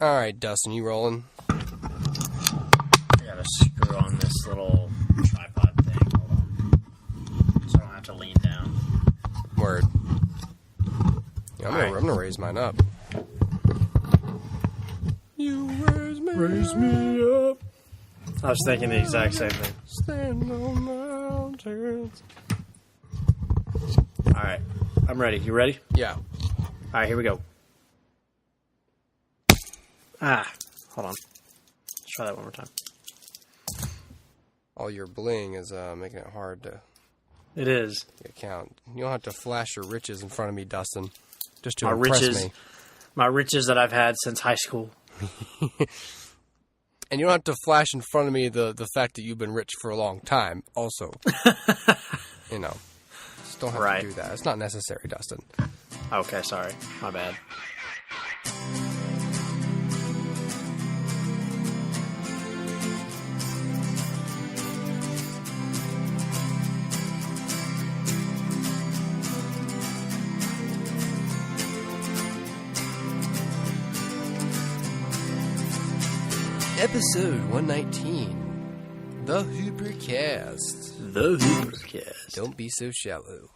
All right, Dustin, you rolling? I gotta screw on this little tripod thing. Hold on. So I don't have to lean down. Word. Yeah, I'm gonna raise mine up. You raise me up. I was thinking the exact same thing. Stand on mountains. Alright. I'm ready. You ready? Yeah. Alright, here we go. Hold on. Let's try that one more time. All your bling is making it hard to It is. count. You don't have to flash your riches in front of me, Dustin. Just to My impress riches. me. My riches that I've had since high school. And you don't have to flash in front of me the fact that you've been rich for a long time, also. You know. Just don't have to do that. It's not necessary, Dustin. Okay, sorry. My bad. Episode 119. The HooperCast. The HooperCast. Don't be so shallow.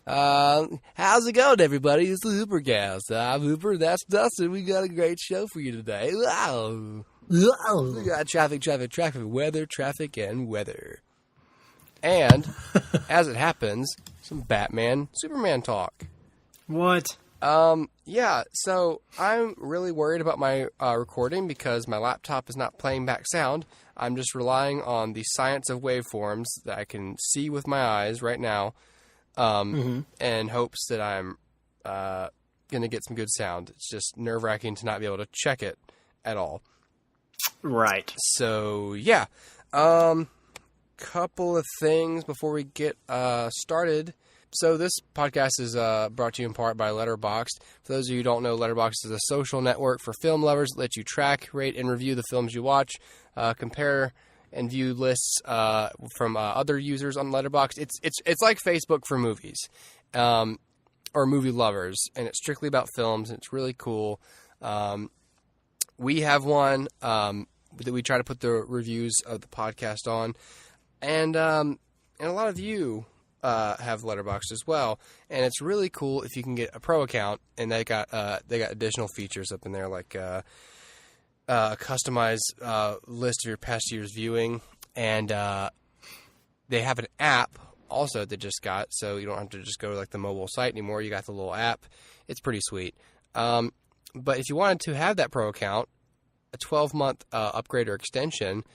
How's it going, everybody? It's the HooperCast. I'm Hooper, that's Dustin. We got a great show for you today. Wow. We got traffic, weather, and weather. And, as it happens, some Batman, Superman talk. What? Yeah, so I'm really worried about my recording because my laptop is not playing back sound. I'm just relying on the science of waveforms that I can see with my eyes right now, in hopes that I'm going to get some good sound. It's just nerve-wracking to not be able to check it at all. Right. So, yeah. Couple of things before we get started. So this podcast is brought to you in part by Letterboxd. For those of you who don't know, Letterboxd is a social network for film lovers that lets you track, rate, and review the films you watch, compare and view lists from other users on Letterboxd. It's like Facebook for movies, or movie lovers, and it's strictly about films, and it's really cool. We have one that we try to put the reviews of the podcast on, and a lot of you have Letterboxd as well, and it's really cool if you can get a pro account, and they got additional features up in there like customized list of your past year's viewing, and they have an app also that just got, so you don't have to just go to like the mobile site anymore. You got the little app. It's pretty sweet. But if you wanted to have that pro account, a 12-month upgrade or extension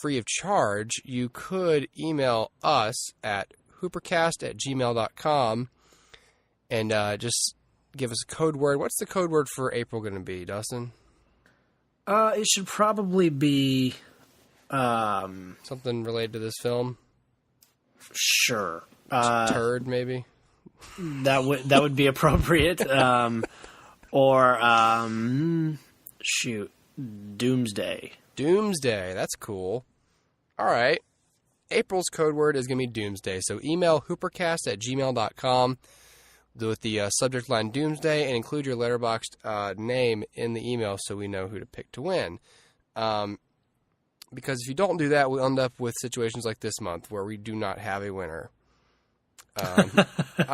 free of charge, you could email us at HooperCast@gmail.com and just give us a code word. What's the code word for April going to be, Dustin? It should probably be something related to this film. Sure. Turd, maybe. That would be appropriate. Or shoot, Doomsday. Doomsday. That's cool. All right. April's code word is going to be Doomsday. So email HooperCast@gmail.com with the subject line Doomsday and include your Letterboxd name in the email so we know who to pick to win. Because if you don't do that, we'll end up with situations like this month where we do not have a winner. I'm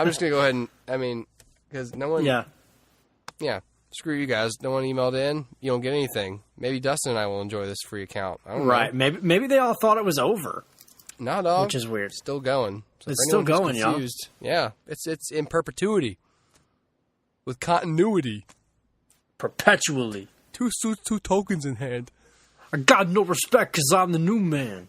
just going to go ahead and, because no one... Yeah. Screw you guys. No one emailed in. You don't get anything. Maybe Dustin and I will enjoy this free account. I don't know. Maybe they all thought it was over. No, dog. Which is weird. It's still going. So it's still going, y'all. Yeah. It's in perpetuity. With continuity. Perpetually. 2 suits, 2 tokens in hand. I got no respect because I'm the new man.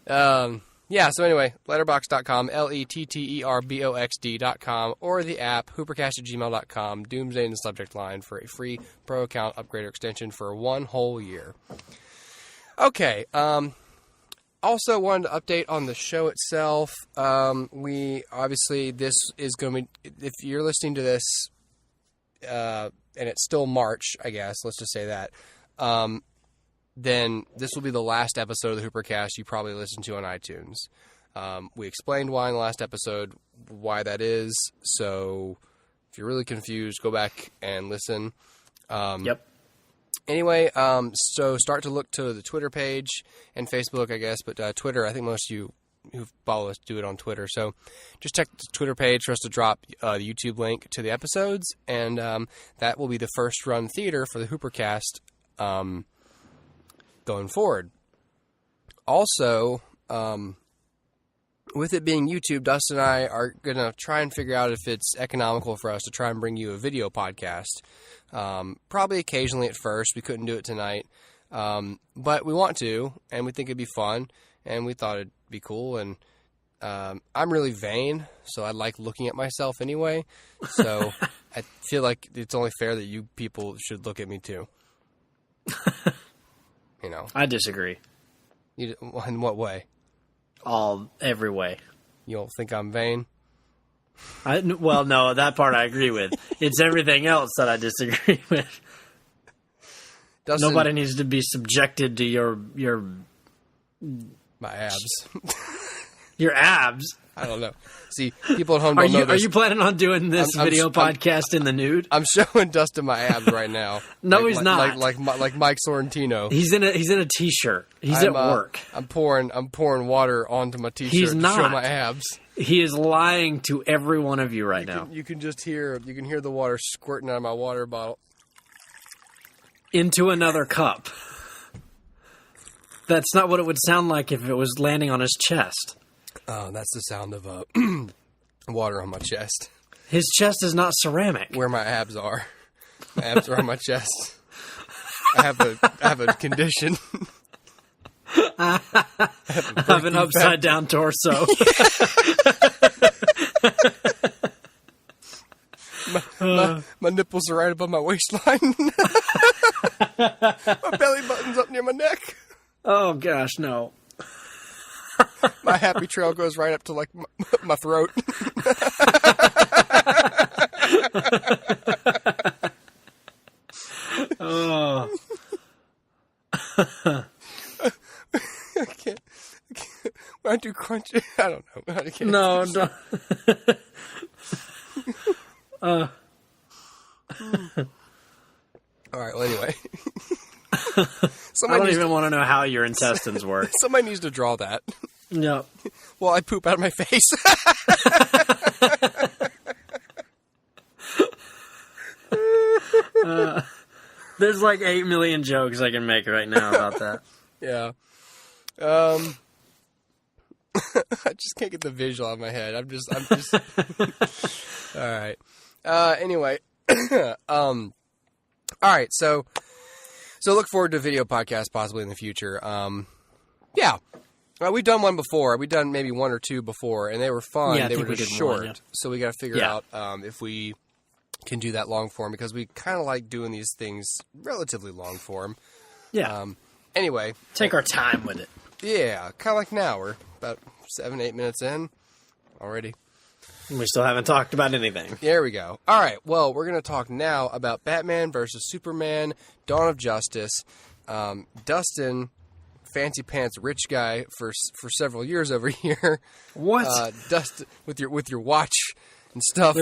Yeah, so anyway, letterboxd.com, letterboxd.com, or the app, hoopercast@gmail.com, Doomsday in the subject line for a free pro account upgrade or extension for 1 whole year. Okay, also wanted to update on the show itself. We, obviously, this is going to be, if you're listening to this, and it's still March, I guess, let's just say that, then this will be the last episode of the HooperCast you probably listened to on iTunes. We explained why in the last episode, why that is. So if you're really confused, go back and listen. Yep. Anyway, so start to look to the Twitter page and Facebook, I guess, but Twitter, I think most of you who follow us do it on Twitter. So just check the Twitter page for us to drop the YouTube link to the episodes, and that will be the first run theater for the HooperCast going forward. Also, with it being YouTube, Dustin and I are going to try and figure out if it's economical for us to try and bring you a video podcast. Probably occasionally at first. We couldn't do it tonight. But we want to, and we think it'd be fun, and we thought it'd be cool. And I'm really vain, so I like looking at myself anyway. So I feel like it's only fair that you people should look at me too. You know. I disagree. In what way? Every way. You don't think I'm vain? Well, no, that part I agree with. It's everything else that I disagree with. Nobody needs to be subjected to your my abs. Your abs? I don't know. See, people at home don't know this. Are you planning on doing this video podcast in the nude? I'm showing Dustin my abs right now. No, he's not. Like Mike Sorrentino. He's in a t-shirt. He's at work. I'm pouring water onto my t-shirt He's not. to show my abs. He is lying to every one of you right now. You can hear the water squirting out of my water bottle into another cup. That's not what it would sound like if it was landing on his chest. Oh, that's the sound of water on my chest. His chest is not ceramic. Where my abs are. My abs are on my chest. I have a condition. I have an upside down torso. My nipples are right above my waistline. My belly button's up near my neck. Oh gosh, no. My happy trail goes right up to like my throat. Oh. I can't. When I do crunchy, I don't know. I can't. No, don't. All right. Well, anyway. I don't even want to know how your intestines work. Somebody needs to draw that. No. Well, I poop out of my face. There's like 8 million jokes I can make right now about that. Yeah. I just can't get the visual out of my head. I'm just. All right. Anyway. All right. So look forward to a video podcast possibly in the future. Yeah. We've done one before. We've done maybe one or two before, and they were fun. Yeah, they were just short. one, yeah. So we got to figure out if we can do that long form, because we kind of like doing these things relatively long form. Yeah. Anyway. Take our time with it. Yeah. Kind of like now. We're about 7-8 minutes in already. We still haven't talked about anything. There we go. All right. Well, we're going to talk now about Batman versus Superman, Dawn of Justice. Dustin, fancy pants rich guy for several years over here. What? Dustin, with your watch and stuff.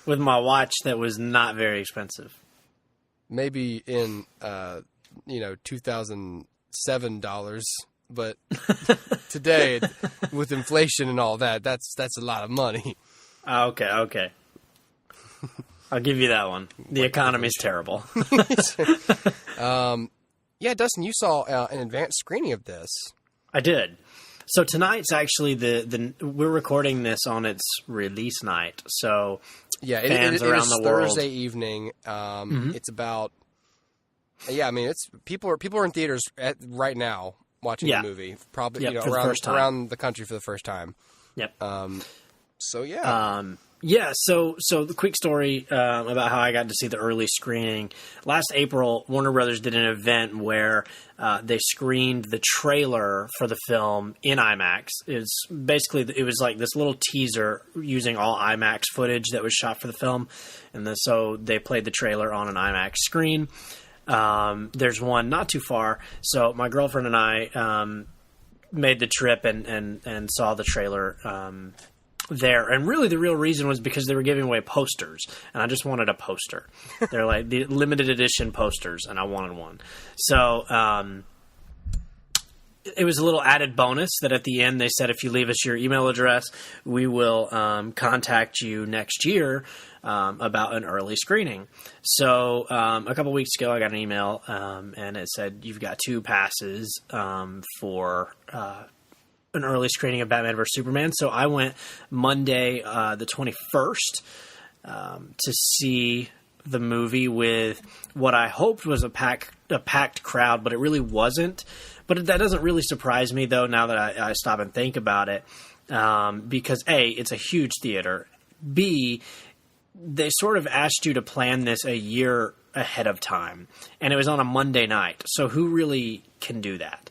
With my watch that was not very expensive. Maybe in $2007, but today with inflation and all that, that's a lot of money. Okay. I'll give you that one. The economy's terrible. Yeah, Dustin, you saw an advanced screening of this. I did. So tonight's actually we're recording this on its release night. So yeah, fans it around is the world. Thursday evening. It's about it's people are in theaters right now watching the movie. Probably around the country for the first time. Yep. So yeah. So the quick story about how I got to see the early screening. Last April, Warner Brothers did an event where they screened the trailer for the film in IMAX. It was like this little teaser using all IMAX footage that was shot for the film, and so they played the trailer on an IMAX screen. There's one not too far, so my girlfriend and I made the trip and saw the trailer there. And really the real reason was because they were giving away posters, and I just wanted a poster. They're like the limited edition posters, and I wanted one. So it was a little added bonus that at the end they said, if you leave us your email address, we will contact you next year about an early screening. So a couple weeks ago I got an email and it said, you've got 2 passes for an early screening of Batman vs. Superman. So I went Monday the 21st to see the movie with what I hoped was a packed crowd, but it really wasn't. But that doesn't really surprise me, though, now that I stop and think about it, because A, it's a huge theater. B, they sort of asked you to plan this a year ahead of time, and it was on a Monday night. So who really can do that?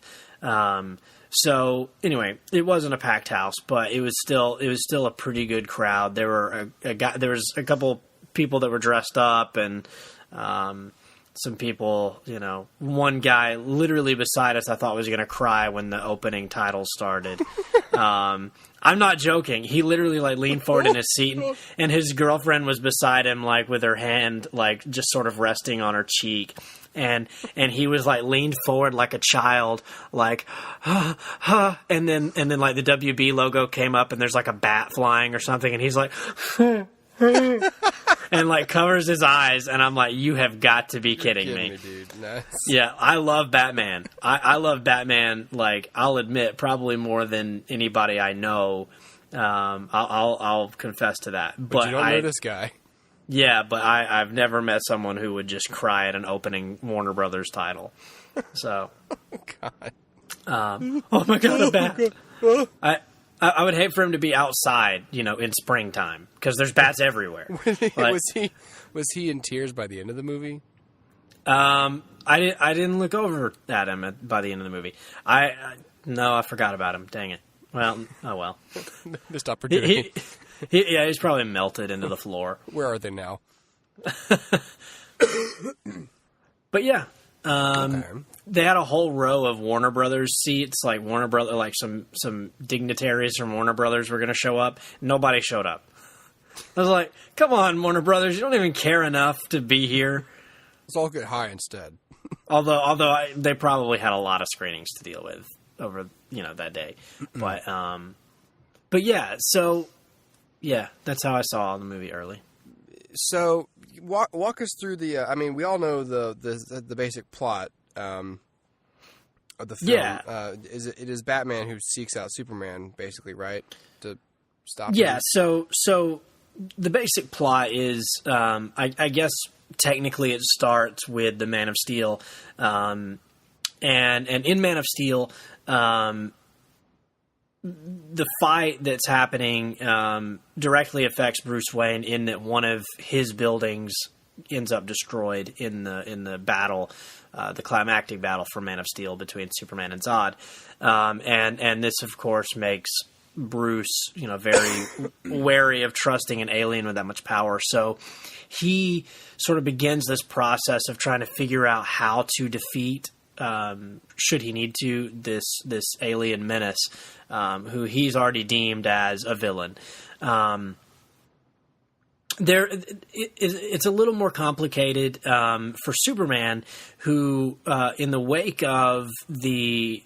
So anyway, it wasn't a packed house, but it was still a pretty good crowd. There were there was a couple people that were dressed up, and some people, one guy literally beside us I thought was going to cry when the opening title started. I'm not joking. He literally leaned forward in his seat, and his girlfriend was beside him with her hand just sort of resting on her cheek. And he was leaned forward like a child, and then the WB logo came up, and there's a bat flying or something, and he's like, and covers his eyes, and I'm like, you have got to be kidding me, dude. Nice. Yeah, I love Batman. I love Batman. I'll admit, probably more than anybody I know. I'll confess to that. But you don't know this guy. Yeah, but I've never met someone who would just cry at an opening Warner Brothers title. So, God. Oh my God, a bat! I would hate for him to be outside, in springtime, because there's bats everywhere. Was he in tears by the end of the movie? I didn't look over at him by the end of the movie. No, I forgot about him. Dang it. Well, oh well. Missed opportunity. He's probably melted into the floor. Where are they now? But yeah. Okay. They had a whole row of Warner Brothers seats, Warner Brothers, some dignitaries from Warner Brothers were going to show up. Nobody showed up. I was like, come on, Warner Brothers, you don't even care enough to be here. Let's all get high instead. Although they probably had a lot of screenings to deal with over, that day. But yeah, so yeah, that's how I saw the movie early. So walk us through the. We all know the basic plot of the film. Yeah. It is Batman who seeks out Superman, basically, right? To stop. Yeah. him. So the basic plot is, I guess technically it starts with the Man of Steel, and in Man of Steel, the fight that's happening directly affects Bruce Wayne in that one of his buildings ends up destroyed in the battle, the climactic battle for Man of Steel between Superman and Zod, and this of course makes Bruce very wary of trusting an alien with that much power. So he sort of begins this process of trying to figure out how to defeat, should he need to, this alien menace, who he's already deemed as a villain. It's a little more complicated for Superman, who in the wake of the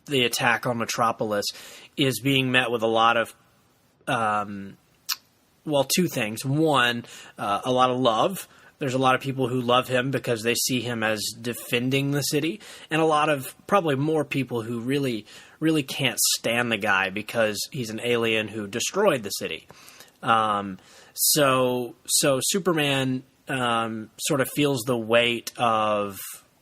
attack on Metropolis is being met with a lot of two things. One, a lot of love. There's a lot of people who love him because they see him as defending the city, and a lot of probably more people who really, really can't stand the guy because he's an alien who destroyed the city. So Superman sort of feels the weight of,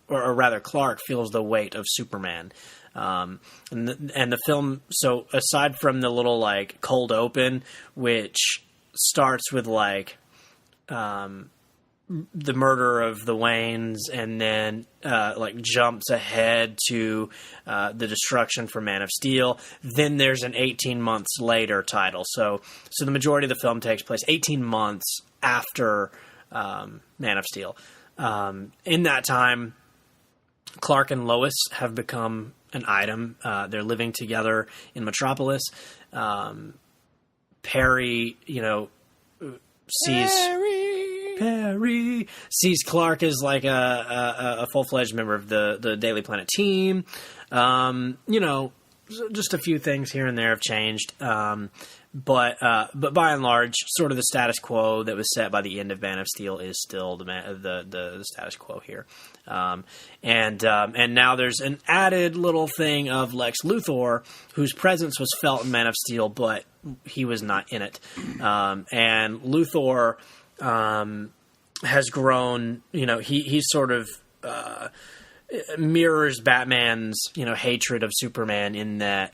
or rather Clark feels the weight of Superman. And the film, so aside from the little cold open, which starts with the murder of the Waynes, and then jumps ahead to the destruction for Man of Steel. Then there's an 18 months later title. So the majority of the film takes place 18 months after Man of Steel. In that time, Clark and Lois have become an item. They're living together in Metropolis. Perry, sees Clark as like a full-fledged member of the Daily Planet team. Just a few things here and there have changed. But by and large, sort of the status quo that was set by the end of Man of Steel is still the status quo here. And now there's an added little thing of Lex Luthor, whose presence was felt in Man of Steel, but he was not in it. And Luthor has grown. He sort of mirrors Batman's hatred of Superman in that.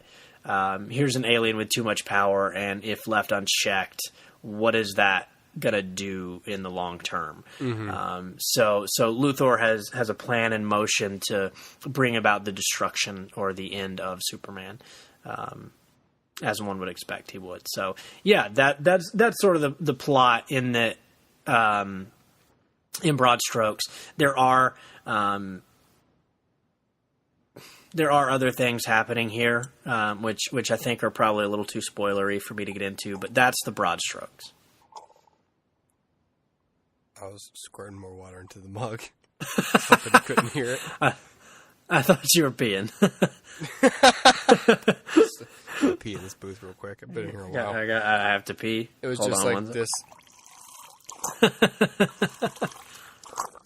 Here's an alien with too much power, and if left unchecked, what is that gonna do in the long term? Mm-hmm. So Luthor has a plan in motion to bring about the destruction or the end of Superman, as one would expect he would. So yeah, that's sort of the plot in that. In broad strokes, there are other things happening here, which I think are probably a little too spoilery for me to get into, but that's the broad strokes. I was squirting more water into the mug. Hoping you couldn't hear it. I thought you were peeing. I'll pee in this booth real quick. I've been in here a while. I have to pee. It was just like this.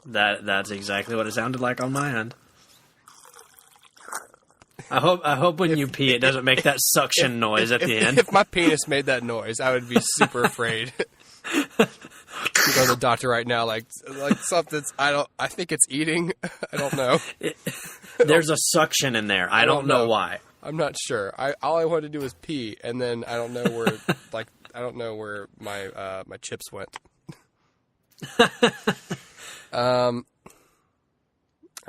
That's exactly what it sounded like on my end. I hope when you pee, it doesn't make that suction noise at the end. If my penis made that noise, I would be super afraid. You go to the doctor right now, like something's. I think it's eating. I don't know. There's a suction in there. I don't know why. I'm not sure. All I wanted to do was pee, and then I don't know where. I don't know where my chips went. All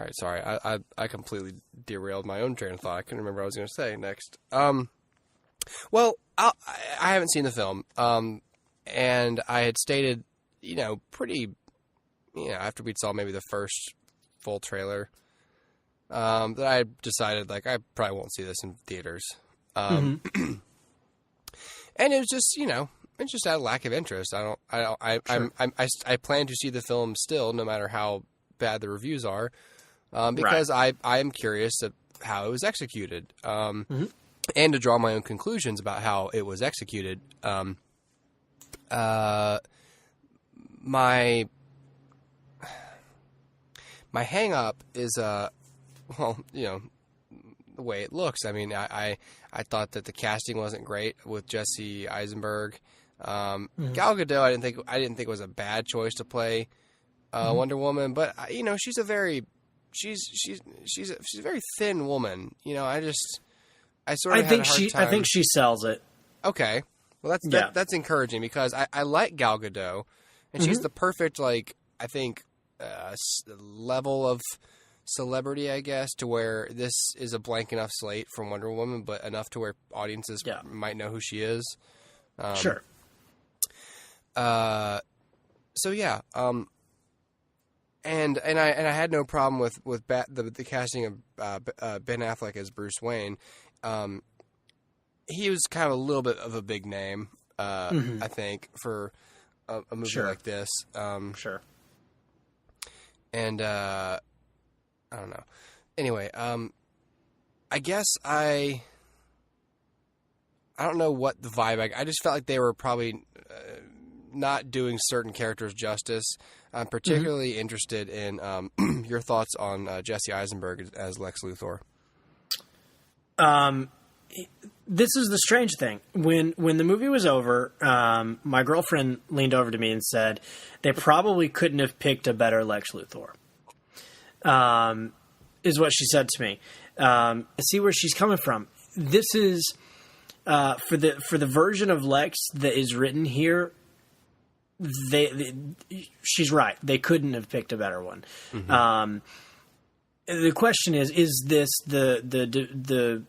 right, sorry. I completely derailed my own train of thought. I couldn't remember what I was going to say next. Well, I haven't seen the film, and I had stated, after we saw maybe the first full trailer, that I decided I probably won't see this in theaters. And it was just, it's just out of lack of interest. I plan to see the film still, no matter how bad the reviews are. Because I am curious of how it was executed, and to draw my own conclusions about how it was executed. My hang up is the way it looks. I mean, I thought that the casting wasn't great with Jesse Eisenberg. Gal Gadot, I didn't think was a bad choice to play Wonder Woman, but she's a very very thin woman. I think she sells it. Okay, well that's encouraging because I like Gal Gadot, and she's the perfect level of celebrity, I guess, to where this is a blank enough slate from Wonder Woman, but enough to where audiences might know who she is. Sure. So yeah. And I had no problem with the casting of Ben Affleck as Bruce Wayne. He was kind of a little bit of a big name, I think, for a movie like this. Sure. And I don't know. Anyway, I guess I don't know what the vibe. I just felt like they were probably not doing certain characters justice. I'm particularly interested in your thoughts on Jesse Eisenberg as Lex Luthor. This is the strange thing. When the movie was over, my girlfriend leaned over to me and said, they probably couldn't have picked a better Lex Luthor. Is what she said to me. I see where she's coming from. This is for the version of Lex that is written here. She's right. They couldn't have picked a better one. The question is this the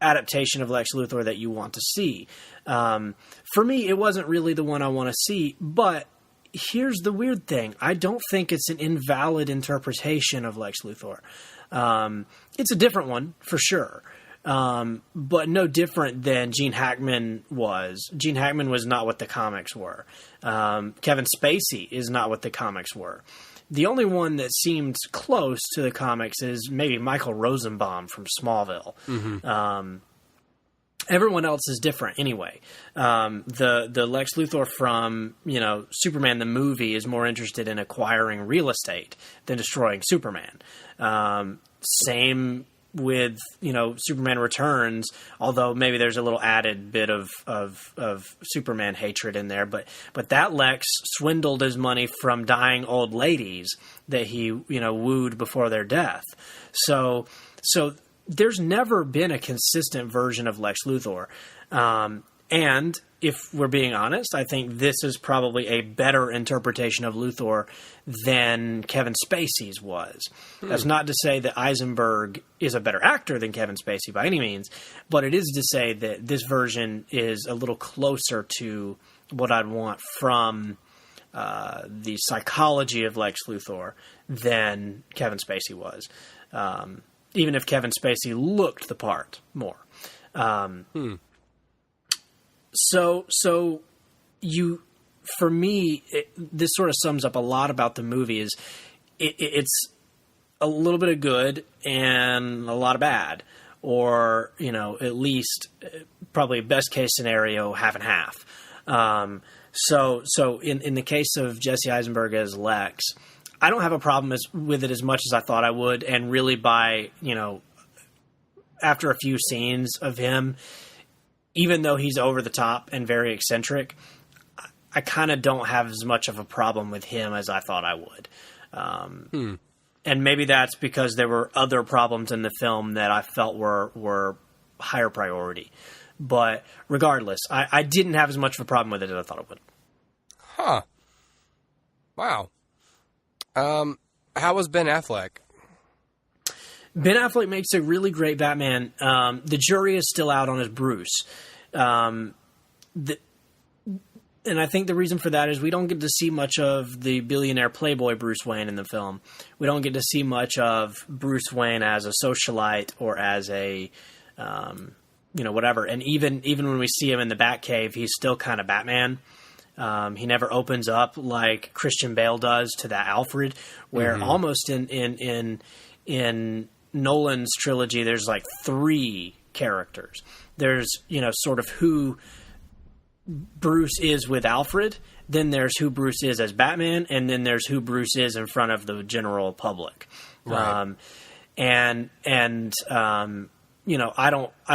adaptation of Lex Luthor that you want to see? For me, it wasn't really the one I want to see, but here's the weird thing. I don't think it's an invalid interpretation of Lex Luthor. It's a different one, for sure. but no different than Gene Hackman was. Gene Hackman was not what the comics were. Kevin Spacey is not what the comics were. The only one that seems close to the comics is maybe Michael Rosenbaum from Smallville. Mm-hmm. Everyone else is different anyway. The Lex Luthor from, Superman the movie is more interested in acquiring real estate than destroying Superman. Same with, Superman Returns, although maybe there's a little added bit of Superman hatred in there. But that Lex swindled his money from dying old ladies that he, wooed before their death. So there's never been a consistent version of Lex Luthor. And if we're being honest, I think this is probably a better interpretation of Luthor than Kevin Spacey's was. That's not to say that Eisenberg is a better actor than Kevin Spacey by any means, but it is to say that this version is a little closer to what I'd want from the psychology of Lex Luthor than Kevin Spacey was. Even if Kevin Spacey looked the part more. So for me, this sort of sums up a lot about the movie. Is it's a little bit of good and a lot of bad, or at least probably best case scenario, half and half. So in the case of Jesse Eisenberg as Lex, I don't have a problem with it as much as I thought I would, and really by after a few scenes of him, even though he's over the top and very eccentric, I kind of don't have as much of a problem with him as I thought I would. And maybe that's because there were other problems in the film that I felt were higher priority. But regardless, I didn't have as much of a problem with it as I thought I would. Huh. Wow. How was Ben Affleck? Ben Affleck makes a really great Batman. The jury is still out on his Bruce. And I think the reason for that is we don't get to see much of the billionaire playboy Bruce Wayne in the film. We don't get to see much of Bruce Wayne as a socialite or as a, whatever. And even when we see him in the Batcave, he's still kind of Batman. He never opens up like Christian Bale does to that Alfred, where almost in Nolan's trilogy, there's like three characters. There's, sort of who Bruce is with Alfred, then there's who Bruce is as Batman, and then there's who Bruce is in front of the general public. Right. I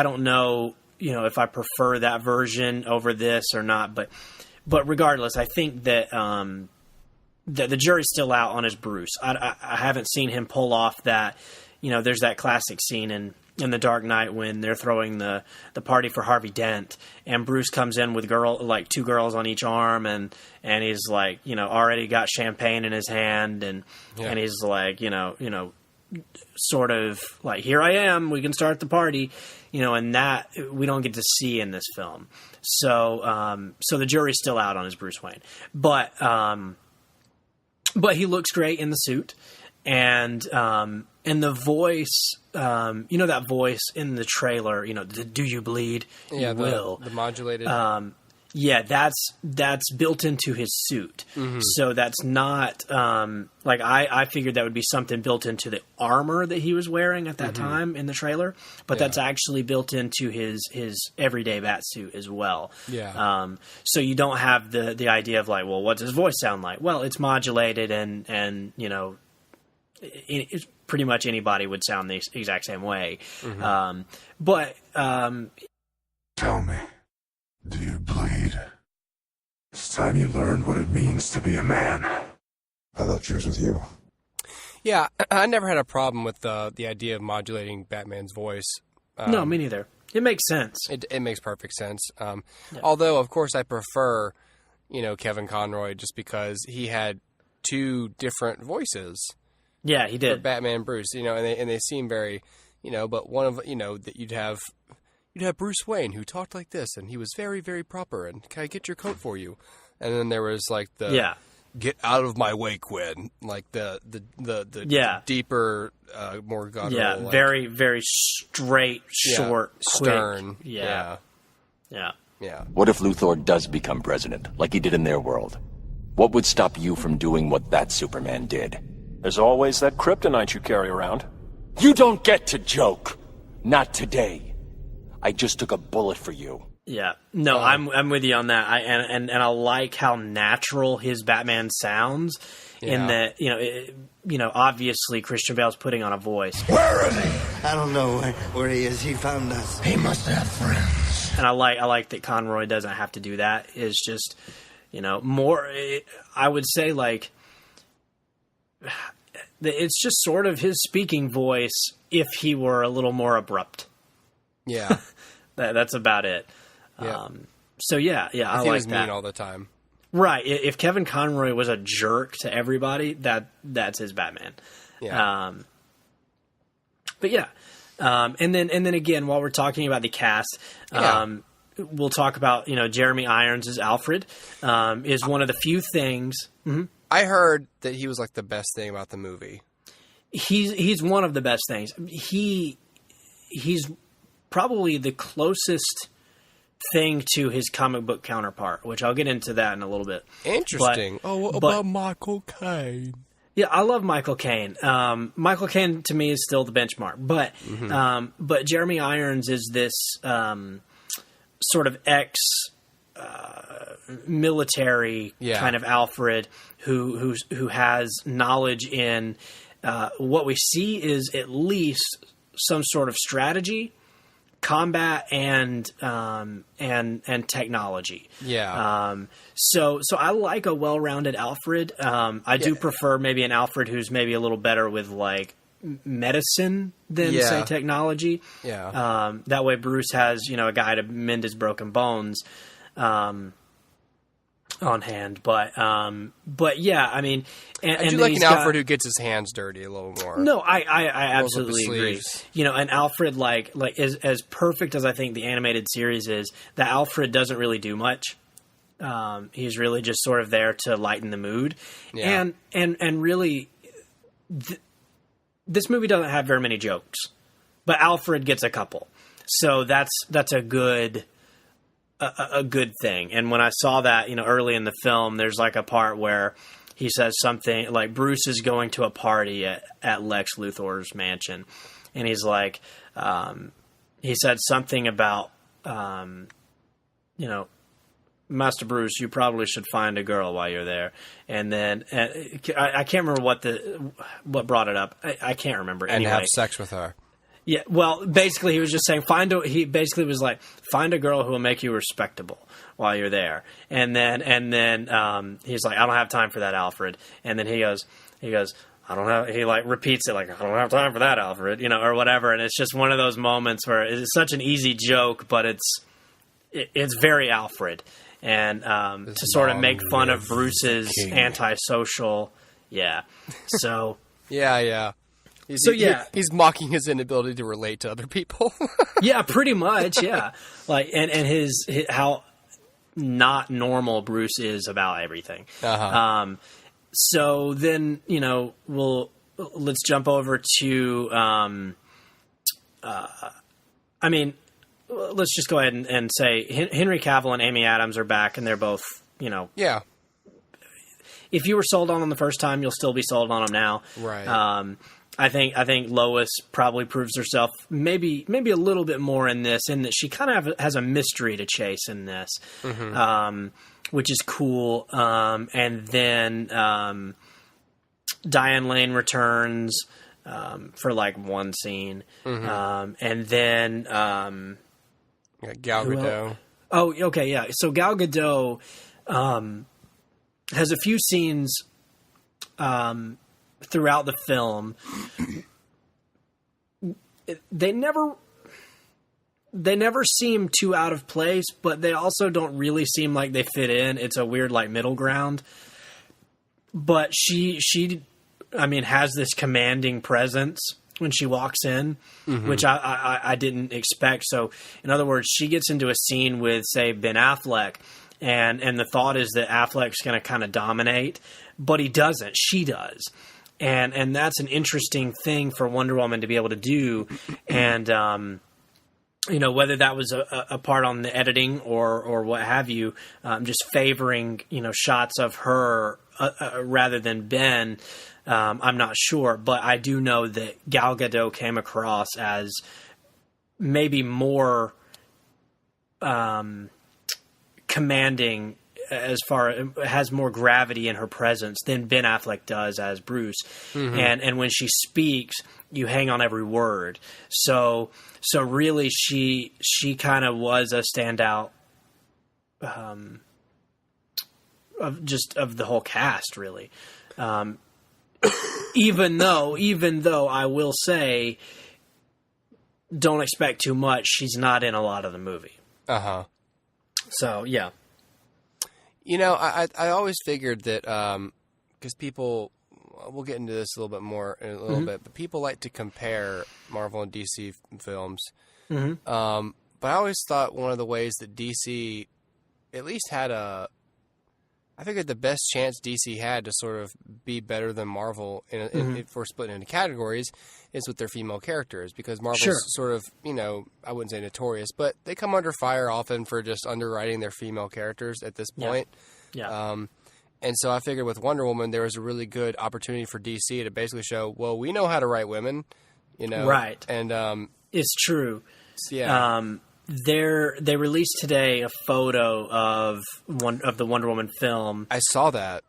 don't know, if I prefer that version over this or not, but regardless, I think that the jury's still out on his Bruce. I haven't seen him pull off that. There's that classic scene in The Dark Knight when they're throwing the party for Harvey Dent, and Bruce comes in with two girls on each arm, and he's like, already got champagne in his hand, and he's like, sort of like, here I am, we can start the party, and that we don't get to see in this film. So the jury's still out on his Bruce Wayne, but he looks great in the suit. And the voice, that voice in the trailer, do you bleed? Yeah, you will. The modulated. That's built into his suit. Mm-hmm. So that's not, I figured that would be something built into the armor that he was wearing at that time in the trailer, but that's actually built into his everyday bat suit as well. Yeah. So you don't have the idea of like, well, what's his voice sound like? Well, it's modulated and it's pretty much anybody would sound the exact same way. Mm-hmm. Tell me, do you bleed? It's time you learned what it means to be a man. I thought yours was you. Yeah, I never had a problem with the idea of modulating Batman's voice. No, me neither. It makes sense. It makes perfect sense. Although, of course, I prefer, Kevin Conroy just because he had two different voices. Yeah, he did. For Batman and Bruce, and they seem very, but one of, that you'd have Bruce Wayne who talked like this, and he was very, very proper, and can I get your coat for you? And then there was like the "Get out of my way, Quinn!" Like the deeper, more guttural. Yeah, like, very very straight, short, quick. stern. Yeah. What if Luthor does become president, like he did in their world? What would stop you from doing what that Superman did? There's always that kryptonite you carry around. You don't get to joke. Not today. I just took a bullet for you. Yeah, no, I'm with you on that. And I like how natural his Batman sounds. In that, obviously Christian Bale's putting on a voice. Where is he? I don't know where he is. He found us. He must have friends. And I like that Conroy doesn't have to do that. It's just, more. I would say like it's just sort of his speaking voice if he were a little more abrupt. Yeah, that's about it. Yeah. I if he like was that. mean all the time. Right. If Kevin Conroy was a jerk to everybody, that's his Batman. Yeah. But yeah. And then again, while we're talking about the cast, we'll talk about, Jeremy Irons as Alfred, is one of the few things. Mm-hmm. I heard that he was like the best thing about the movie. He's one of the best things. He's probably the closest thing to his comic book counterpart, which I'll get into that in a little bit. Interesting. What about Michael Caine? Yeah, I love Michael Caine. Michael Caine to me is still the benchmark, but but Jeremy Irons is this sort of military kind of Alfred who has knowledge in what we see is at least some sort of strategy, combat, and technology. Yeah. So I like a well-rounded Alfred. I do prefer maybe an Alfred who's maybe a little better with like medicine than say technology. Yeah. That way Bruce has, a guy to mend his broken bones on hand. But yeah, I mean, I do like an Alfred who gets his hands dirty a little more. No, I absolutely agree. An Alfred like as perfect as I think the animated series is, the Alfred doesn't really do much. He's really just sort of there to lighten the mood. Yeah. And really, this movie doesn't have very many jokes, but Alfred gets a couple. So that's a good thing. And when I saw that, early in the film, there's like a part where he says something like Bruce is going to a party at Lex Luthor's mansion. And he's like, he said something about, Master Bruce, you probably should find a girl while you're there. And then I can't remember what brought it up. I can't remember. And anyway. have sex with her. Yeah, well, basically he was just saying he basically was like, find a girl who will make you respectable while you're there. And then he's like, I don't have time for that, Alfred. And then he goes, I don't have, he like repeats it like, I don't have time for that, Alfred, or whatever. And it's just one of those moments where it's such an easy joke, but it's very Alfred. And to sort of make fun of Bruce's antisocial, so yeah. He's mocking his inability to relate to other people. Yeah, pretty much. Yeah, like and his how not normal Bruce is about everything. Uh-huh. So then let's jump over to let's just go ahead and say Henry Cavill and Amy Adams are back, and they're both Yeah. If you were sold on them the first time, you'll still be sold on them now. Right. I think Lois probably proves herself maybe a little bit more in this, in that she kind of has a mystery to chase in this, which is cool. And then Diane Lane returns for like one scene, and then Gal Gadot. Oh, okay, yeah. So Gal Gadot has a few scenes throughout the film. They never seem too out of place, but they also don't really seem like they fit in. It's a weird like middle ground. But she has this commanding presence when she walks in, which I didn't expect. So in other words, she gets into a scene with, say, Ben Affleck, and the thought is that Affleck's going to kind of dominate, but he doesn't. She does. And that's an interesting thing for Wonder Woman to be able to do. And, whether that was a part on the editing or what have you, just favoring, shots of her rather than Ben, I'm not sure. But I do know that Gal Gadot came across as maybe more commanding, as far has more gravity in her presence than Ben Affleck does as Bruce. And when she speaks, you hang on every word. So really she kind of was a standout of the whole cast, really. Even though I will say, don't expect too much. She's not in a lot of the movie. So yeah. I always figured that because people, we'll get into this a little bit more in a little bit, but people like to compare Marvel and DC films. But I always thought one of the ways that DC at least had I figured the best chance DC had to sort of be better than Marvel if we're splitting into categories is with their female characters, because Marvel's sort of, I wouldn't say notorious, but they come under fire often for just underwriting their female characters at this point. Yeah. And so I figured with Wonder Woman, there was a really good opportunity for DC to basically show, well, we know how to write women, Right. And it's true. Yeah. They released today a photo of the Wonder Woman film. I saw that.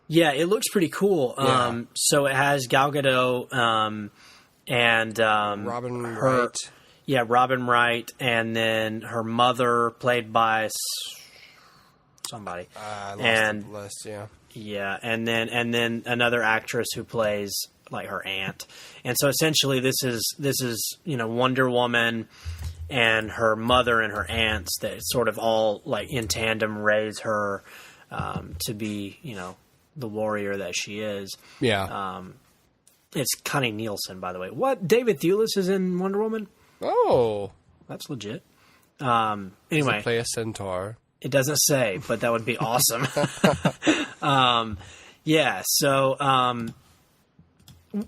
Yeah, it looks pretty cool. Yeah. So it has Gal Gadot and Robin Wright. Yeah, Robin Wright, and then her mother, played by somebody. I lost and the list, yeah. Yeah, and then another actress who plays like her aunt. And so essentially this is Wonder Woman and her mother and her aunts that sort of all like in tandem raise her to be, the warrior that she is. Yeah. It's Connie Nielsen, by the way. What? David Thewlis is in Wonder Woman? Oh. That's legit. Does Anyway. he play a centaur? It doesn't say, but that would be awesome. Yeah, so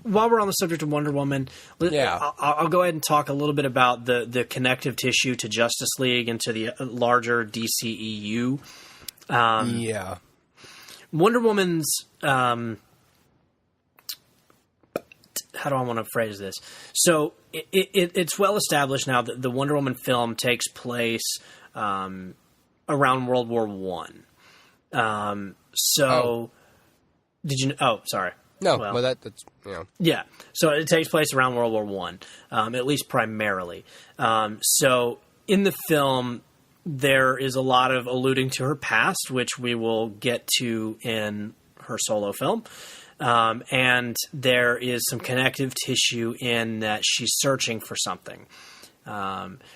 while we're on the subject of Wonder Woman, I'll go ahead and talk a little bit about the connective tissue to Justice League and to the larger DCEU. Yeah. Wonder Woman's... how do I want to phrase this? So it's well established now that the Wonder Woman film takes place around World War One. Did you? Oh, sorry. No, well, that's yeah. So it takes place around World War One, at least primarily. So in the film, there is a lot of alluding to her past, which we will get to in her solo film. And there is some connective tissue in that she's searching for something.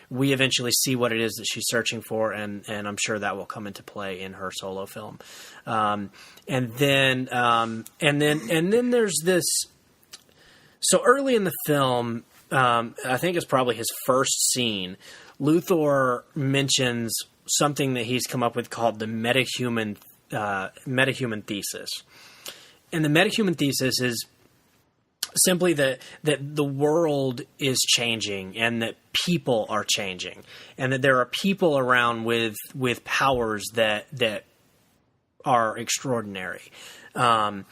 We eventually see what it is that she's searching for, and I'm sure that will come into play in her solo film. And then there's this. So early in the film, I think it's probably his first scene. Luthor mentions something that he's come up with called the metahuman thesis. And the metahuman thesis is simply that the world is changing and that people are changing, and that there are people around with powers that are extraordinary. And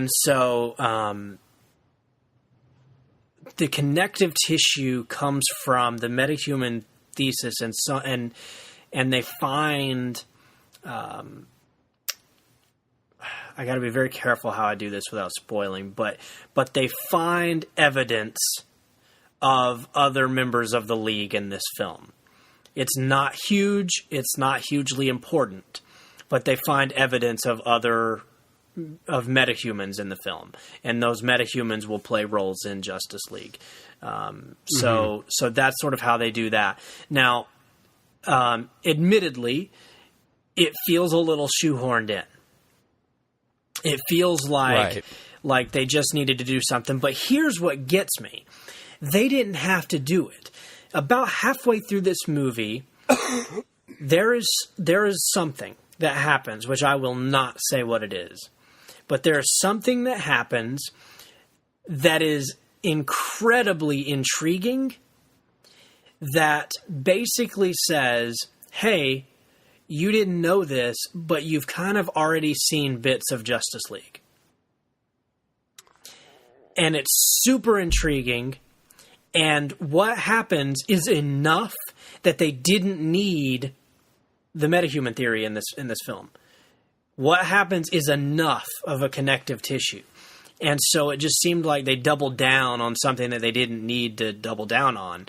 so the connective tissue comes from the metahuman thesis, and they find. I got to be very careful how I do this without spoiling, but they find evidence of other members of the League in this film. It's not huge, it's not hugely important, but they find evidence of metahumans in the film, and those metahumans will play roles in Justice League. So that's sort of how they do that. Now, admittedly, it feels a little shoehorned in. It feels like they just needed to do something. But here's what gets me. They didn't have to do it. About halfway through this movie, there is something. that happens, which I will not say what it is, but there's something that happens that is incredibly intriguing that basically says, hey, you didn't know this, but you've kind of already seen bits of Justice League. And it's super intriguing. And what happens is enough that they didn't need the metahuman theory in this film. What happens is enough of a connective tissue. And so it just seemed like they doubled down on something that they didn't need to double down on.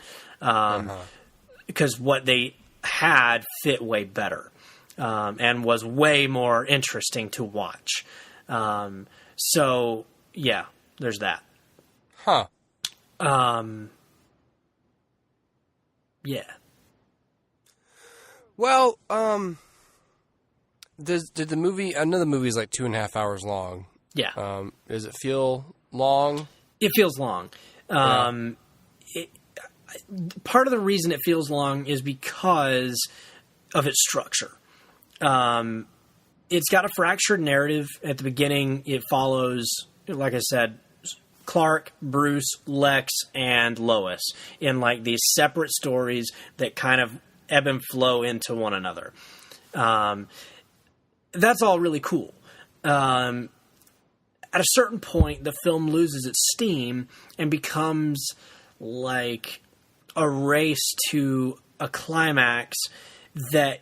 Because what they had fit way better. And was way more interesting to watch. So, yeah, there's that. Huh. Yeah. Well, did the movie... I know the movie's like 2.5 hours long. Yeah. Does it feel long? It feels long. Part of the reason it feels long is because of its structure. It's got a fractured narrative. At the beginning, it follows, like I said, Clark, Bruce, Lex, and Lois in like these separate stories that kind of ebb and flow into one another. That's all really cool. At a certain point, the film loses its steam and becomes like a race to a climax that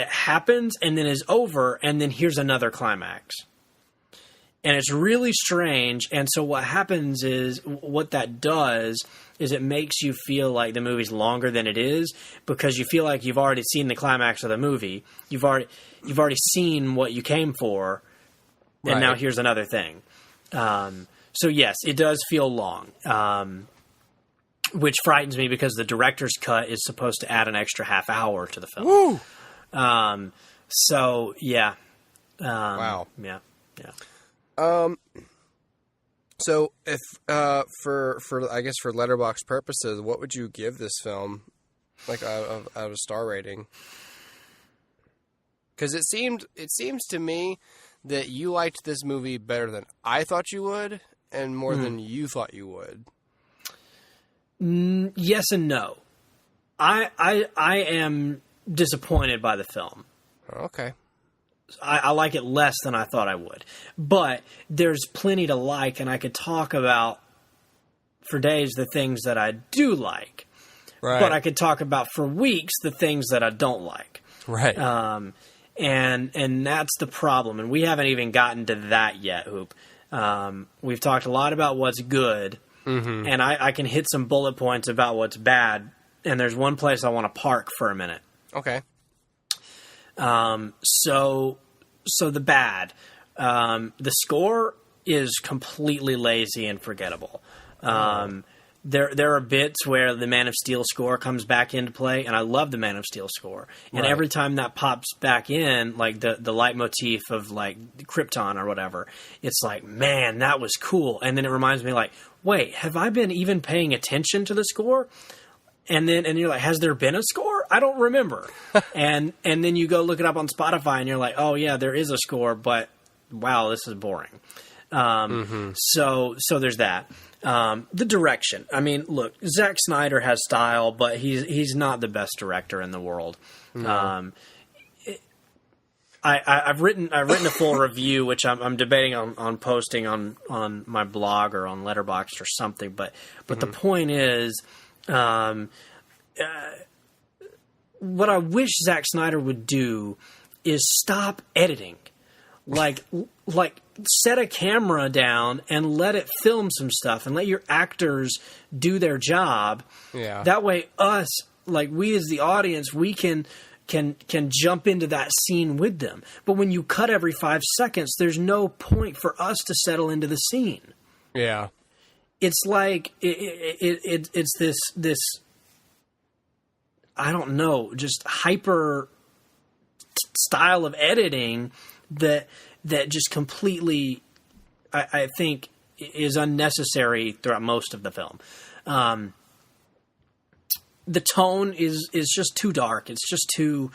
happens and then is over, and then here's another climax. And it's really strange. And so what happens is, what that does is it makes you feel like the movie's longer than it is, because you feel like you've already seen the climax of the movie. You've already seen what you came for, and now here's another thing. So yes, it does feel long, which frightens me because the director's cut is supposed to add an extra half hour to the film. Woo! So yeah. Wow. Yeah. So if for I guess for Letterboxd purposes, what would you give this film, like out of a star rating? Because it seems to me that you liked this movie better than I thought you would, and more than you thought you would. Yes and no. I am disappointed by the film. Okay. I like it less than I thought I would. But there's plenty to like, and I could talk about for days the things that I do like. Right. But I could talk about for weeks the things that I don't like. Right. And that's the problem. And we haven't even gotten to that yet, Hoop. We've talked a lot about what's good, and I can hit some bullet points about what's bad, and there's one place I want to park for a minute. Okay. So the bad. The score is completely lazy and forgettable. There are bits where the Man of Steel score comes back into play, and I love the Man of Steel score. And every time that pops back in, like the leitmotif of like Krypton or whatever, it's like, man, that was cool. And then it reminds me, like, wait, have I been even paying attention to the score? And you're like, has there been a score? I don't remember. and then you go look it up on Spotify, and you're like, oh yeah, there is a score, but wow, this is boring. So there's that. The direction. I mean, look, Zack Snyder has style, but he's not the best director in the world. No. I've written a full review, which I'm debating on posting on my blog or on Letterboxd or something. But the point is, what I wish Zack Snyder would do is stop editing. Like set a camera down and let it film some stuff and let your actors do their job. Yeah. That way we as the audience, we can jump into that scene with them. But when you cut every 5 seconds, there's no point for us to settle into the scene. Yeah. It's like it's this I don't know, just hyper style of editing that just completely, I think, is unnecessary throughout most of the film. The tone is just too dark. It's just too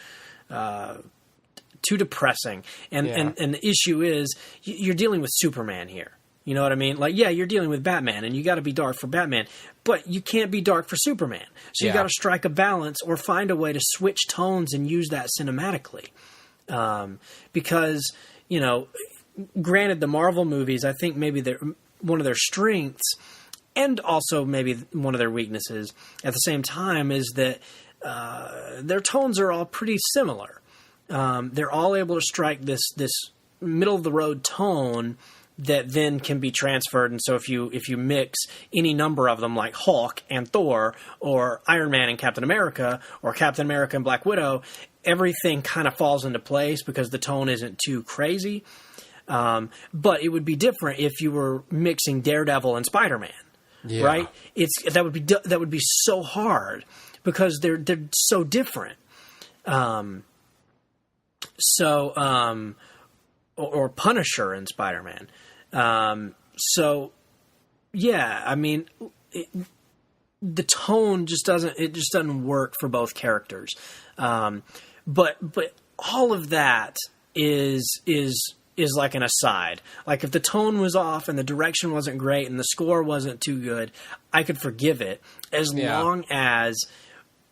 too depressing. And the issue is you're dealing with Superman here. You know what I mean? Like, yeah, you're dealing with Batman, and you got to be dark for Batman, but you can't be dark for Superman. So you got to strike a balance or find a way to switch tones and use that cinematically. Because, you know, granted, the Marvel movies, I think maybe they're one of their strengths and also maybe one of their weaknesses at the same time is that their tones are all pretty similar. They're all able to strike this middle of the road tone that then can be transferred. And so if you mix any number of them, like Hulk and Thor, or Iron Man and Captain America, or Captain America and Black Widow, everything kind of falls into place because the tone isn't too crazy. But it would be different if you were mixing Daredevil and Spider-Man, right? That would be so hard because they're so different. Or Punisher and Spider-Man. So yeah, I mean, the tone just doesn't work for both characters. But all of that is like an aside. Like if the tone was off and the direction wasn't great and the score wasn't too good, I could forgive it as long as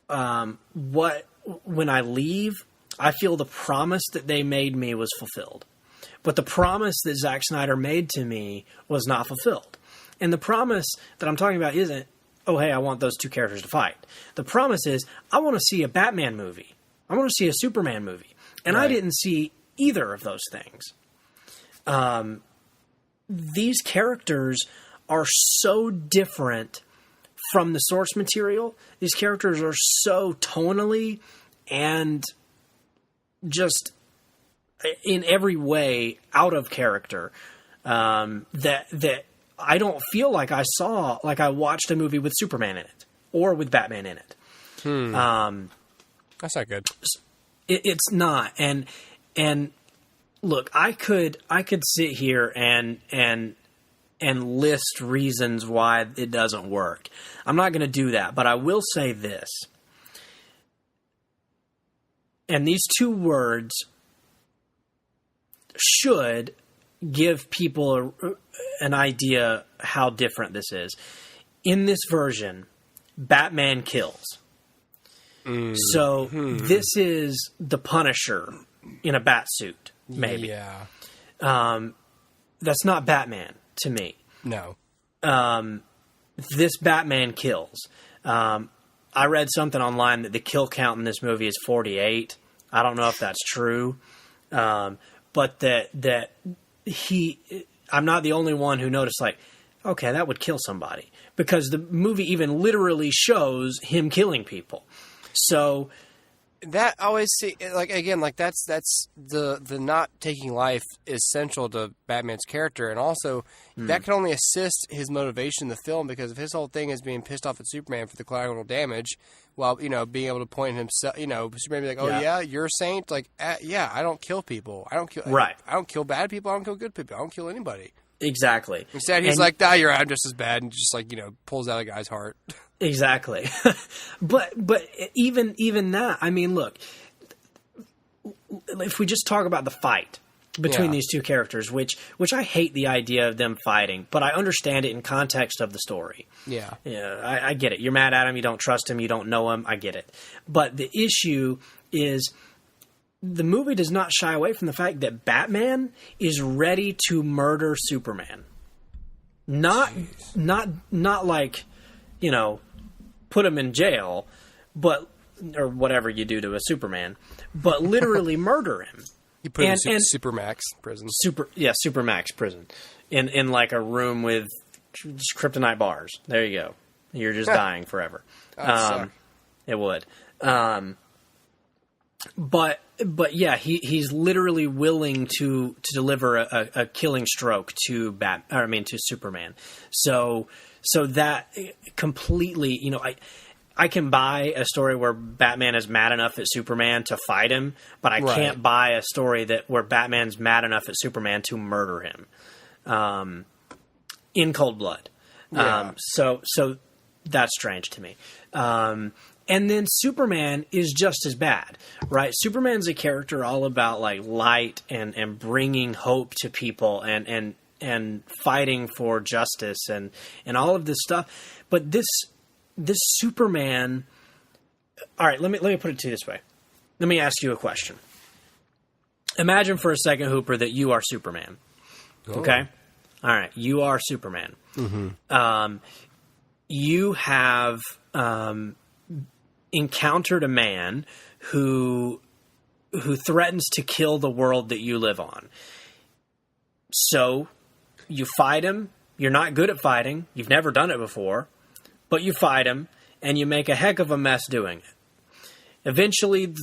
when I leave, I feel the promise that they made me was fulfilled. But the promise that Zack Snyder made to me was not fulfilled. And the promise that I'm talking about isn't, oh, hey, I want those two characters to fight. The promise is, I want to see a Batman movie. I want to see a Superman movie. And I didn't see either of those things. These characters are so different from the source material. These characters are so tonally and just in every way out of character that I don't feel like I watched a movie with Superman in it or with Batman in it. That's not good. It's not. And look, I could sit here and list reasons why it doesn't work. I'm not going to do that, but I will say this. And these two words should give people an idea how different this is. In this version, Batman kills. So this is the Punisher in a bat suit, maybe. Yeah. That's not Batman to me. No. This Batman kills. I read something online that the kill count in this movie is 48. I don't know if that's true. But that I'm not the only one who noticed, like, okay, that would kill somebody. Because the movie even literally shows him killing people. So that always that's the not taking life is central to Batman's character, and also that can only assist his motivation in the film, because if his whole thing is being pissed off at Superman for the collateral damage, while being able to point himself, Superman be like, oh yeah, you're a saint, like I don't kill people, I don't kill bad people, I don't kill good people, I don't kill anybody. Exactly. Instead, he's like, you're right, I'm just as bad, and just like pulls out a guy's heart. Exactly. but even that, I mean, look, if we just talk about the fight between these two characters, which I hate the idea of them fighting, but I understand it in context of the story. Yeah, I get it. You're mad at him, you don't trust him, you don't know him, I get it. But the issue is the movie does not shy away from the fact that Batman is ready to murder Superman. Not like, put him in jail, or whatever you do to a Superman, but literally murder him. You put him in Supermax prison. Supermax prison. In like a room with kryptonite bars. There you go. You're just dying forever. It would. But yeah, he's literally willing to deliver a killing stroke to Superman. So that completely, I can buy a story where Batman is mad enough at Superman to fight him, but I can't buy a story where Batman's mad enough at Superman to murder him, in cold blood. Yeah. So that's strange to me. And then Superman is just as bad, right? Superman's a character all about like light and bringing hope to people and fighting for justice and all of this stuff. But this Superman, all right, let me put it to you this way. Let me ask you a question. Imagine for a second, Hooper, that you are Superman. Oh. Okay? All right, you are Superman. Mm-hmm. You have encountered a man who threatens to kill the world that you live on. So you fight him. You're not good at fighting. You've never done it before. But you fight him, and you make a heck of a mess doing it. Eventually,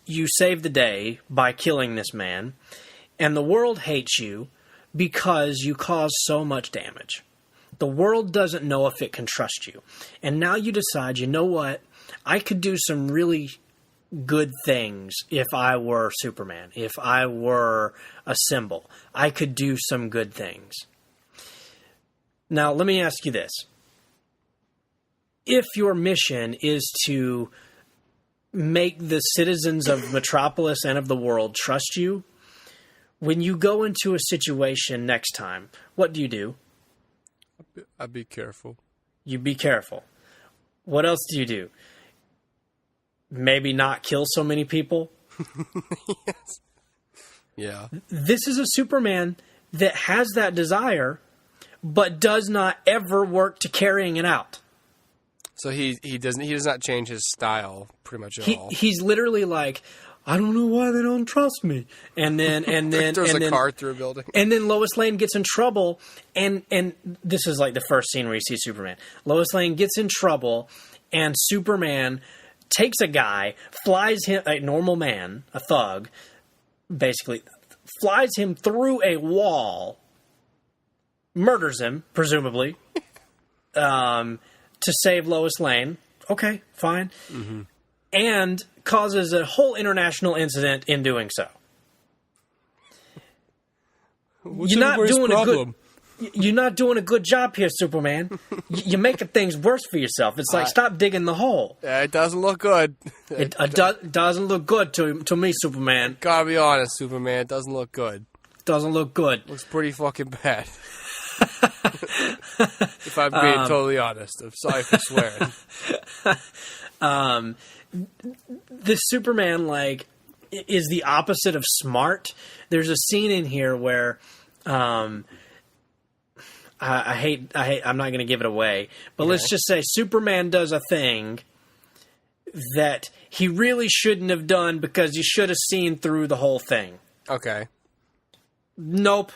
you save the day by killing this man, and the world hates you because you cause so much damage. The world doesn't know if it can trust you. And now you decide, you know what? I could do some really good things if I were Superman, if I were a symbol. I could do some good things. Now, let me ask you this. If your mission is to make the citizens of Metropolis and of the world trust you, when you go into a situation next time, what do? I'd be careful. You be careful. What else do? Maybe not kill so many people? Yes. Yeah. This is a Superman that has that desire, but does not ever work to carrying it out. So he does not change his style pretty much at all. He's literally like, I don't know why they don't trust me. And then throws a car through a building. And then Lois Lane gets in trouble, and this is like the first scene where you see Superman. Lois Lane gets in trouble, and Superman takes a guy, flies him, a normal man, a thug, basically, flies him through a wall, murders him, presumably, to save Lois Lane. Okay, fine. Mm-hmm. And causes a whole international incident in doing so. You're not doing a good job here, Superman. You're making things worse for yourself. It's like, stop digging the hole. It doesn't look good. It doesn't look good to me, Superman. Gotta be honest, Superman. It doesn't look good. Doesn't look good. Looks pretty fucking bad. If I'm being totally honest. I'm sorry for swearing. This Superman, like, is the opposite of smart. There's a scene in here where, I hate, I'm not going to give it away, but let's just say Superman does a thing that he really shouldn't have done because you should have seen through the whole thing. Okay. Nope.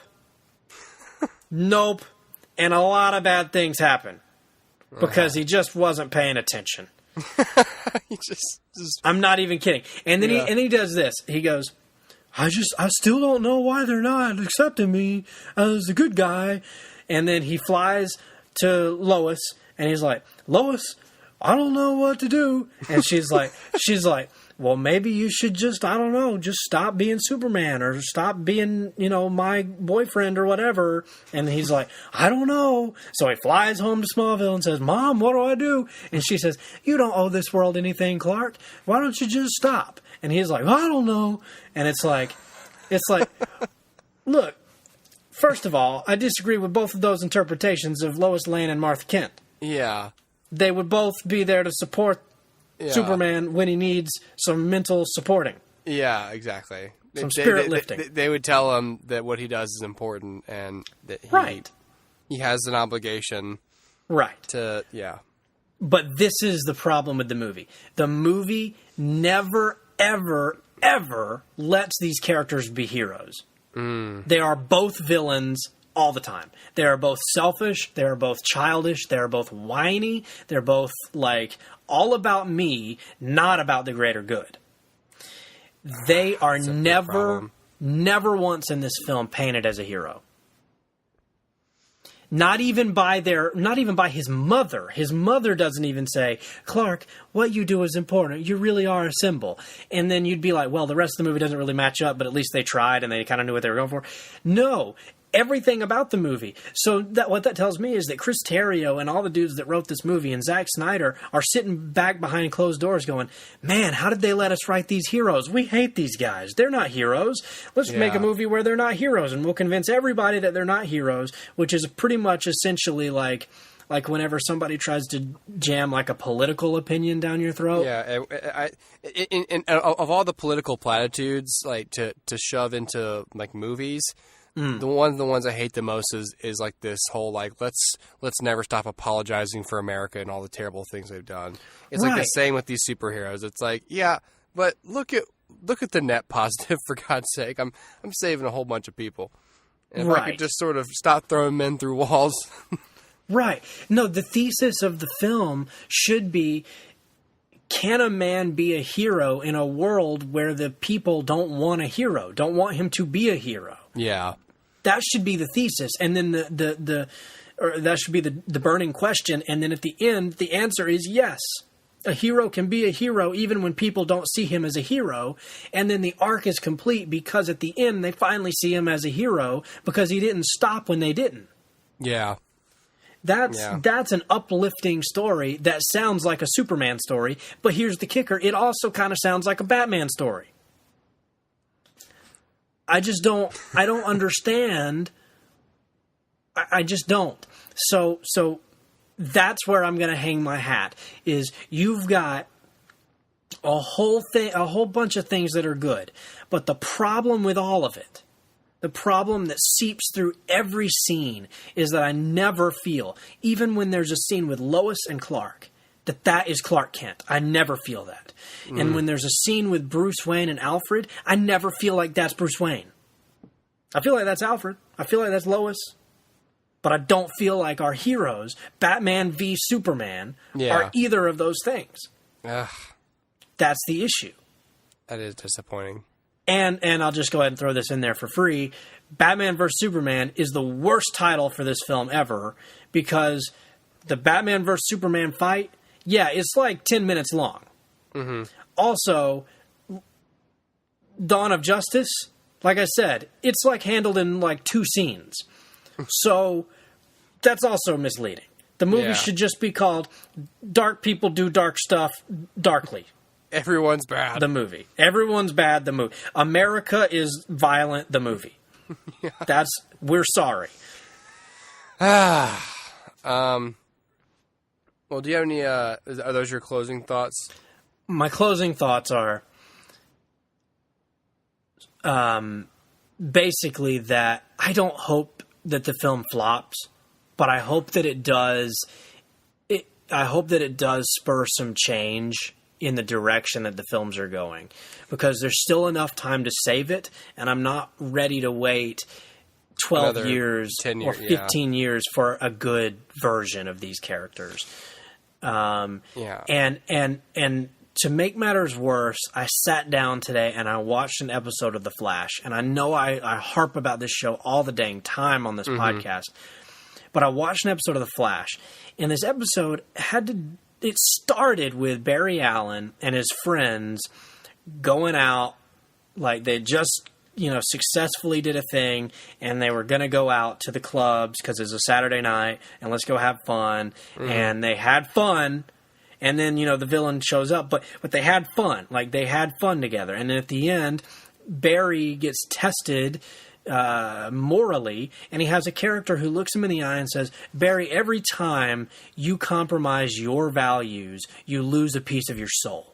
Nope. And a lot of bad things happen because he just wasn't paying attention. He just I'm not even kidding. And then he does this. He goes, I still don't know why they're not accepting me as a good guy. And then he flies to Lois and he's like, Lois, I don't know what to do. And she's like, well, maybe you should just, I don't know, just stop being Superman or stop being, my boyfriend or whatever. And he's like, I don't know. So he flies home to Smallville and says, Mom, what do I do? And she says, you don't owe this world anything, Clark. Why don't you just stop? And he's like, I don't know. And it's like, look, first of all, I disagree with both of those interpretations of Lois Lane and Martha Kent. Yeah. They would both be there to support Superman when he needs some mental supporting. Yeah, exactly. Some spirit lifting. They would tell him that what he does is important and that he has an obligation. Right. To, yeah. But this is the problem with the movie. The movie never, ever, ever lets these characters be heroes. Mm. They are both villains all the time. They are both selfish. They are both childish. They are both whiny. They're both like all about me, not about the greater good. They are never once in this film painted as a hero. Not even by his mother. His mother doesn't even say, Clark, what you do is important. You really are a symbol. And then you'd be like, well, the rest of the movie doesn't really match up, but at least they tried and they kind of knew what they were going for. No. everything about the movie. So what that tells me is that Chris Terrio and all the dudes that wrote this movie and Zack Snyder are sitting back behind closed doors going, man, how did they let us write these heroes? We hate these guys. They're not heroes. Let's make a movie where they're not heroes, and we'll convince everybody that they're not heroes, which is pretty much essentially like whenever somebody tries to jam like a political opinion down your throat. Yeah, of all the political platitudes like to shove into like movies, the ones I hate the most is like this whole like let's never stop apologizing for America and all the terrible things they've done. It's like the same with these superheroes. It's like, yeah, but look at the net positive, for God's sake. I'm saving a whole bunch of people. And if I could just sort of stop throwing men through walls. Right. No, the thesis of the film should be, can a man be a hero in a world where the people don't want a hero, don't want him to be a hero? Yeah. That should be the thesis. And then that should be the burning question. And then at the end, the answer is yes. A hero can be a hero even when people don't see him as a hero. And then the arc is complete because at the end they finally see him as a hero because he didn't stop when they didn't. Yeah. That's an uplifting story that sounds like a Superman story, but here's the kicker. It also kind of sounds like a Batman story. I don't understand. I just don't. So that's where I'm going to hang my hat, is you've got a whole bunch of things that are good, but the problem with all of it, the problem that seeps through every scene, is that I never feel, even when there's a scene with Lois and Clark, that is Clark Kent. I never feel that. And when there's a scene with Bruce Wayne and Alfred, I never feel like that's Bruce Wayne. I feel like that's Alfred. I feel like that's Lois. But I don't feel like our heroes, Batman v Superman, are either of those things. Ugh. That's the issue. That is disappointing. And I'll just go ahead and throw this in there for free. Batman vs. Superman is the worst title for this film ever, because the Batman vs. Superman fight, it's like 10 minutes long. Mm-hmm. Also, Dawn of Justice, like I said, it's like handled in like 2 scenes. So that's also misleading. The movie should just be called Dark People Do Dark Stuff Darkly. Everyone's bad. The movie. Everyone's bad. The movie. America is violent. The movie. We're sorry. Well, do you have any, are those your closing thoughts? My closing thoughts are, basically that I don't hope that the film flops, but I hope that it does. I hope that it does spur some change in the direction that the films are going, because there's still enough time to save it, and I'm not ready to wait 12 years or 15 years for a good version of these characters. And to make matters worse, I sat down today and I watched an episode of The Flash, and I know I harp about this show all the dang time on this podcast, but I watched an episode of The Flash, and this episode it started with Barry Allen and his friends going out, like they just, successfully did a thing, and they were going to go out to the clubs because it's a Saturday night and let's go have fun. And they had fun. And then, the villain shows up, but they had fun. Like, they had fun together. And then at the end, Barry gets tested morally, and he has a character who looks him in the eye and says, Barry, every time you compromise your values, you lose a piece of your soul.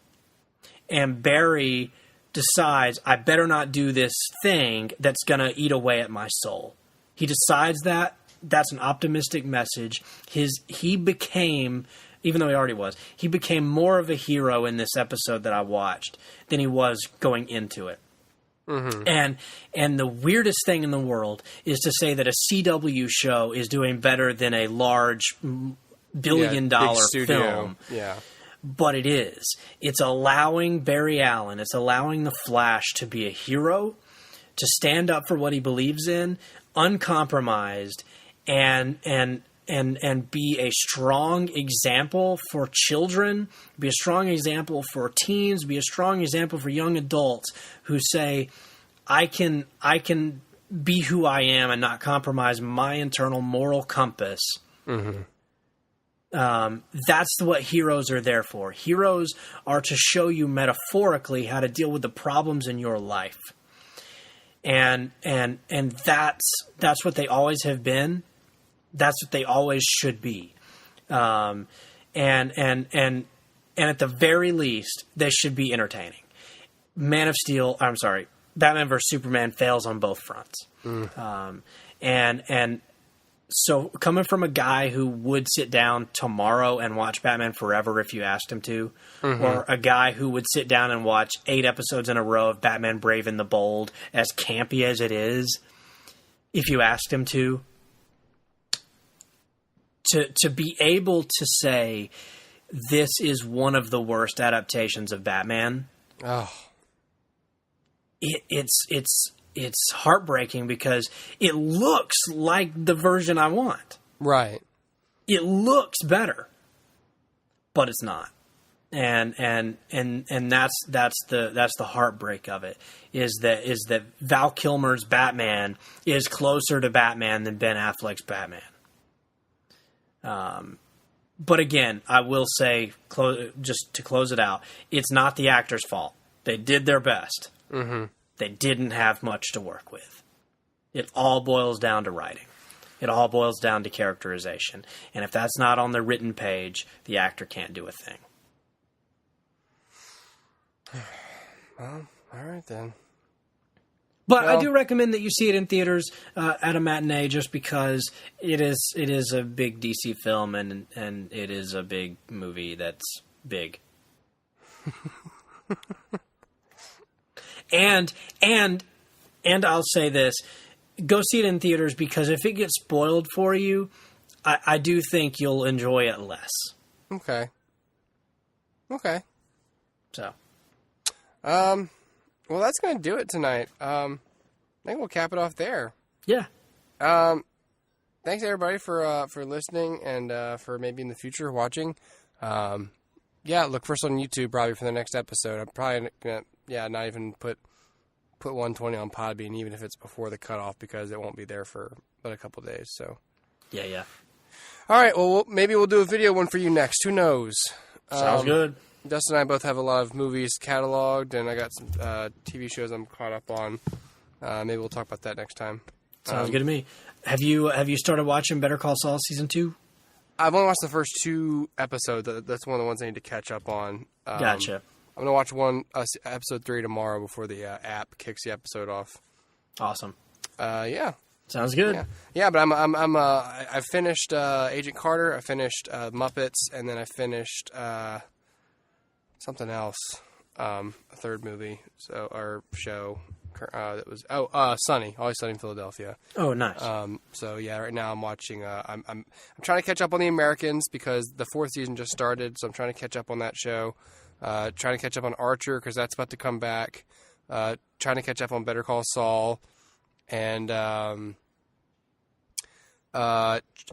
And Barry decides, I better not do this thing that's going to eat away at my soul. He decides that. That's an optimistic message. He became, even though he already was, he became more of a hero in this episode that I watched than he was going into it. And the weirdest thing in the world is to say that a CW show is doing better than a large billion-dollar film. Yeah. But it is. It's allowing Barry Allen, it's allowing the Flash to be a hero, to stand up for what he believes in, uncompromised, and be a strong example for children, be a strong example for teens, be a strong example for young adults who say, I can be who I am and not compromise my internal moral compass. Mm-hmm. That's what heroes are there for. Heroes are to show you metaphorically how to deal with the problems in your life. And that's what they always have been. That's what they always should be. And at the very least, they should be entertaining. Batman vs. Superman fails on both fronts. And so coming from a guy who would sit down tomorrow and watch Batman Forever if you asked him to, or a guy who would sit down and watch 8 episodes in a row of Batman Brave and the Bold, as campy as it is, if you asked him to be able to say, this is one of the worst adaptations of Batman. Oh. It's heartbreaking because it looks like the version I want. Right. It looks better, but it's not. And that's the heartbreak of it is that Val Kilmer's Batman is closer to Batman than Ben Affleck's Batman. But again, I will say, just to close it out, it's not the actor's fault. They did their best. Mm-hmm. They didn't have much to work with. It all boils down to writing. It all boils down to characterization. And if that's not on the written page, the actor can't do a thing. Well, all right then. But I do recommend that you see it in theaters at a matinee, just because it is a big DC film and it is a big movie that's big. and I'll say this: go see it in theaters, because if it gets spoiled for you, I do think you'll enjoy it less. Okay. So, well, that's going to do it tonight. I think we'll cap it off there. Yeah. Thanks everybody for listening and for maybe in the future watching. Look for us on YouTube probably for the next episode. I'm probably gonna not even put 120 on Podbean, even if it's before the cutoff, because it won't be there for but a couple days. So yeah. All right. Well, maybe we'll do a video one for you next. Who knows? Sounds good. Dustin and I both have a lot of movies cataloged, and I got some TV shows I'm caught up on. Maybe we'll talk about that next time. Sounds good to me. Have you started watching Better Call Saul season 2? I've only watched the first 2 episodes. That's one of the ones I need to catch up on. Gotcha. I'm gonna watch episode 3 tomorrow before the app kicks the episode off. Awesome. Yeah. Sounds good. Yeah, but I finished Agent Carter. I finished Muppets, and then I finished something else, a third movie, or show that was Sunny, Always Sunny in Philadelphia. Oh, nice. So yeah, right now I'm watching. I'm trying to catch up on The Americans because the 4th season just started, so I'm trying to catch up on that show. Trying to catch up on Archer because that's about to come back. Trying to catch up on Better Call Saul, and I'm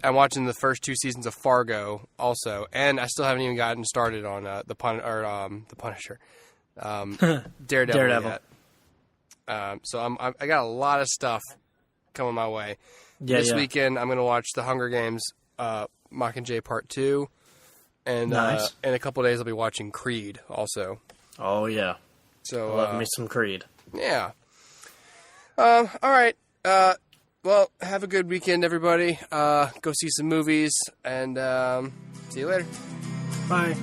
watching the first 2 seasons of Fargo also, and I still haven't even gotten started on the Punisher, Daredevil yet. So I got a lot of stuff coming my way. This weekend I'm going to watch The Hunger Games, Mockingjay Part 2, and nice. In a couple of days I'll be watching Creed also. Oh yeah. So love me some Creed. Yeah. All right. Well, have a good weekend, everybody. Go see some movies, and see you later. Bye.